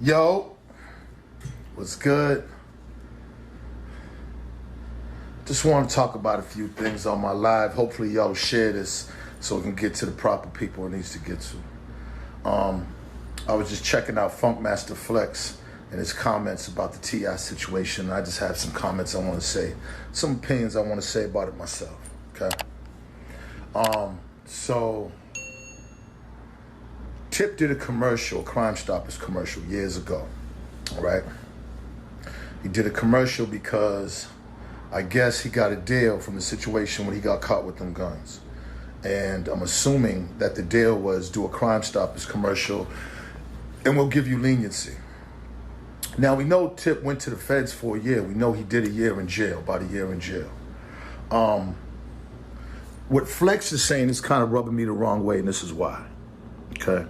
Yo, what's good? Just want to talk about a few things on my live. Hopefully y'all share this so we can get to the proper people it needs to get to. I was just checking out Funkmaster Flex and his comments about the T.I. situation. I just have some comments I want to say, some opinions I want to say about it myself, okay? So Tip did a commercial, Crime Stoppers commercial, years ago, all right? He did a commercial because I guess he got a deal from the situation when he got caught with them guns. And I'm assuming that the deal was do a Crime Stoppers commercial and we'll give you leniency. Now, we know Tip went to the feds for a year. We know he did a year in jail, about a year in jail. What Flex is saying is kind of rubbing me the wrong way, and this is why, okay?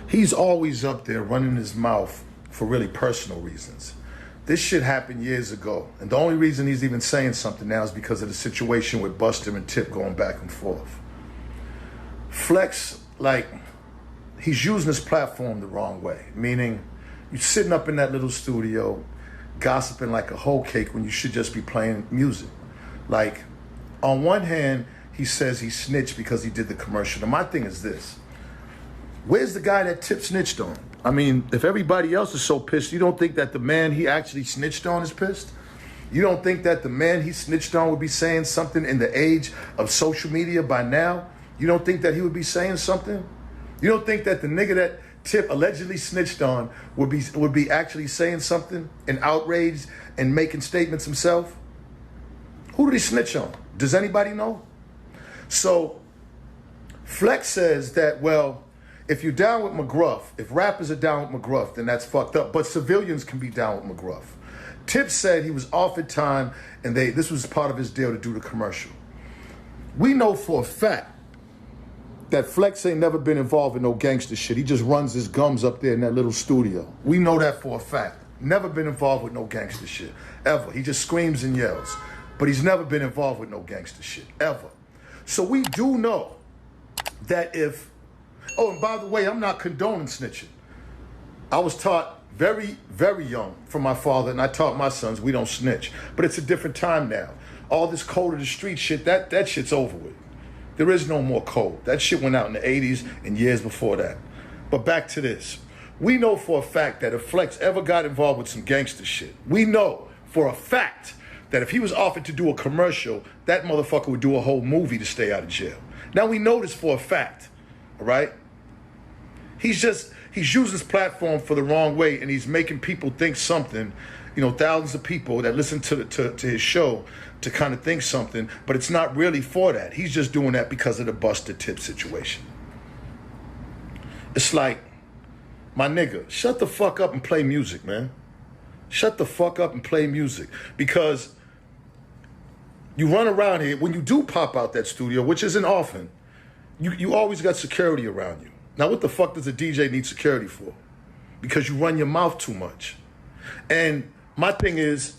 He's always up there running his mouth for really personal reasons. This shit happened years ago, and the only reason he's even saying something now is because of the situation with Buster and Tip going back and forth. Flex, he's using his platform the wrong way, meaning you're sitting up in that little studio gossiping like a whole cake when you should just be playing music. Like, on one hand, he says he snitched because he did the commercial. And my thing is this. Where's the guy that Tip snitched on? I mean, if everybody else is so pissed, you don't think that the man he actually snitched on is pissed? You don't think that the man he snitched on would be saying something in the age of social media by now? You don't think that he would be saying something? You don't think that the nigga that Tip allegedly snitched on would be actually saying something and outraged and making statements himself? Who did he snitch on? Does anybody know? So Flex says that, well, if you're down with McGruff, if rappers are down with McGruff, then that's fucked up. But civilians can be down with McGruff. Tip said he was offered time and this was part of his deal to do the commercial. We know for a fact that Flex ain't never been involved in no gangster shit. He just runs his gums up there in that little studio. We know that for a fact. Never been involved with no gangster shit, ever. He just screams and yells. But he's never been involved with no gangster shit, ever. So we do know that if... Oh, and by the way, I'm not condoning snitching. I was taught very, very young from my father, and I taught my sons we don't snitch. But it's a different time now. All this code of the street shit, that shit's over with. There is no more code. That shit went out in the 80s and years before that. But back to this. We know for a fact that if Flex ever got involved with some gangster shit, we know for a fact that if he was offered to do a commercial, that motherfucker would do a whole movie to stay out of jail. Now we know this for a fact, all right? He's using his platform for the wrong way, and he's making people think something, thousands of people that listen to his show to kind of think something, but it's not really for that. He's just doing that because of the Buster Tip situation. It's like, my nigga, shut the fuck up and play music, man. Shut the fuck up and play music. Because you run around here, when you do pop out that studio, which isn't often, you always got security around you. Now, what the fuck does a DJ need security for? Because you run your mouth too much. And my thing is,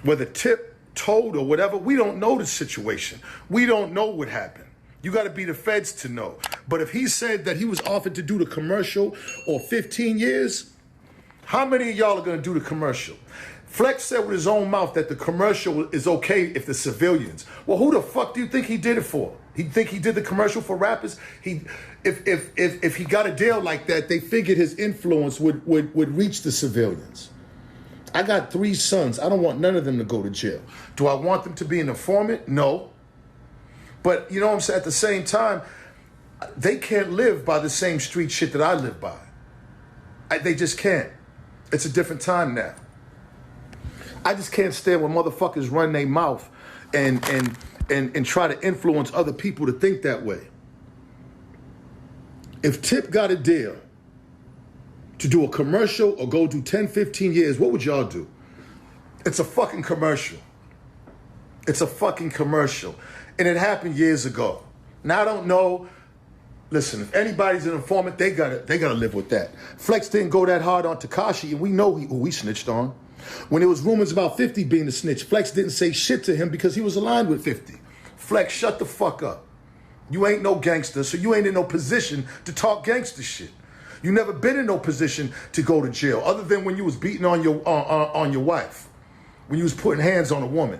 whether Tip told or whatever, we don't know the situation. We don't know what happened. You got to be the feds to know. But if he said that he was offered to do the commercial or 15 years, how many of y'all are going to do the commercial? Flex said with his own mouth that the commercial is okay if the civilians. Well, who the fuck do you think he did it for? He think he did the commercial for rappers? If he got a deal like that, they figured his influence would reach the civilians. I got 3 sons. I don't want none of them to go to jail. Do I want them to be an informant? No. But you know what I'm saying? At the same time, they can't live by the same street shit that I live by. They just can't. It's a different time now. I just can't stand when motherfuckers run their mouth and try to influence other people to think that way. If Tip got a deal to do a commercial or go do 10, 15 years, what would y'all do? It's a fucking commercial. It's a fucking commercial. And it happened years ago. Now, I don't know. Listen, if anybody's an informant, they gotta live with that. Flex didn't go that hard on Tekashi, and we know who he snitched on. When there was rumors about 50 being a snitch, Flex didn't say shit to him because he was aligned with 50. Flex, shut the fuck up. You ain't no gangster, so you ain't in no position to talk gangster shit. You never been in no position to go to jail, other than when you was beating on your wife, when you was putting hands on a woman.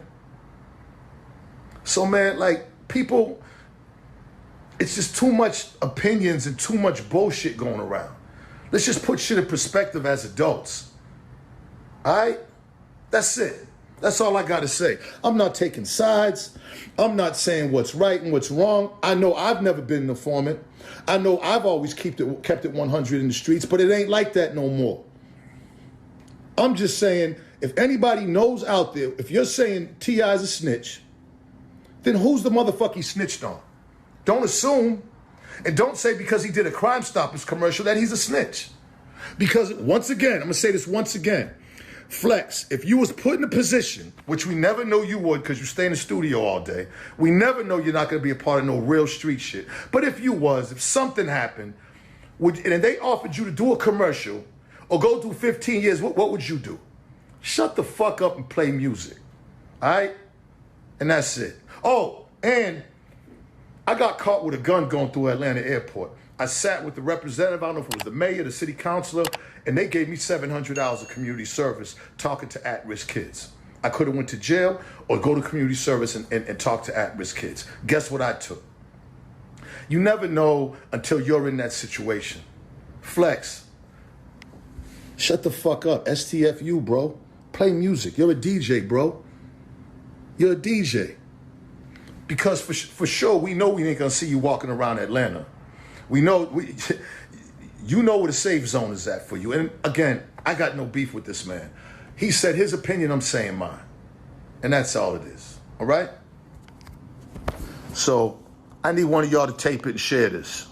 So man, like, people, it's just too much opinions and too much bullshit going around. Let's just put shit in perspective as adults. All right? That's it. That's all I got to say. I'm not taking sides. I'm not saying what's right and what's wrong. I know I've never been an informant. I know I've always kept it 100 in the streets, but it ain't like that no more. I'm just saying, if anybody knows out there, if you're saying T.I.'s a snitch, then who's the motherfucker he snitched on? Don't assume, and don't say because he did a Crime Stoppers commercial that he's a snitch. Because once again, I'm going to say this once again, Flex, if you was put in a position, which we never know you would because you stay in the studio all day, we never know you're not going to be a part of no real street shit. But if you was, if something happened, and they offered you to do a commercial or go through 15 years, what would you do? Shut the fuck up and play music. All right? And that's it. Oh, and I got caught with a gun going through Atlanta airport. I sat with the representative, I don't know if it was the mayor, the city councilor, and they gave me $700 of community service talking to at-risk kids. I could have went to jail or go to community service and talk to at-risk kids. Guess what I took? You never know until you're in that situation. Flex, shut the fuck up. STFU, bro. Play music. You're a DJ, bro. You're a DJ. Because for sure, we know we ain't gonna see you walking around Atlanta. We know, you know where the safe zone is at for you. And again, I got no beef with this man. He said his opinion, I'm saying mine. And that's all it is, all right? So I need one of y'all to tape it and share this.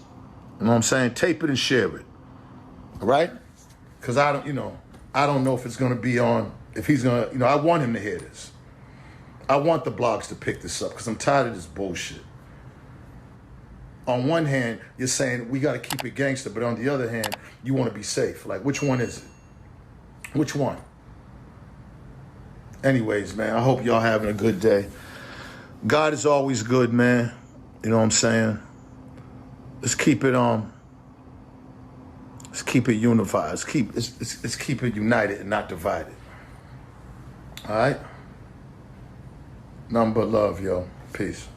You know what I'm saying? Tape it and share it, all right? Because I don't know if it's gonna be on, if he's gonna, I want him to hear this. I want the blogs to pick this up because I'm tired of this bullshit. On one hand, you're saying we got to keep it gangster, but on the other hand, you want to be safe. Like, which one is it? Which one? Anyways, man, I hope y'all having a good day. God is always good, man. You know what I'm saying? Let's keep it unified. Let's keep it united and not divided. All right? Nothing but love, yo. Peace.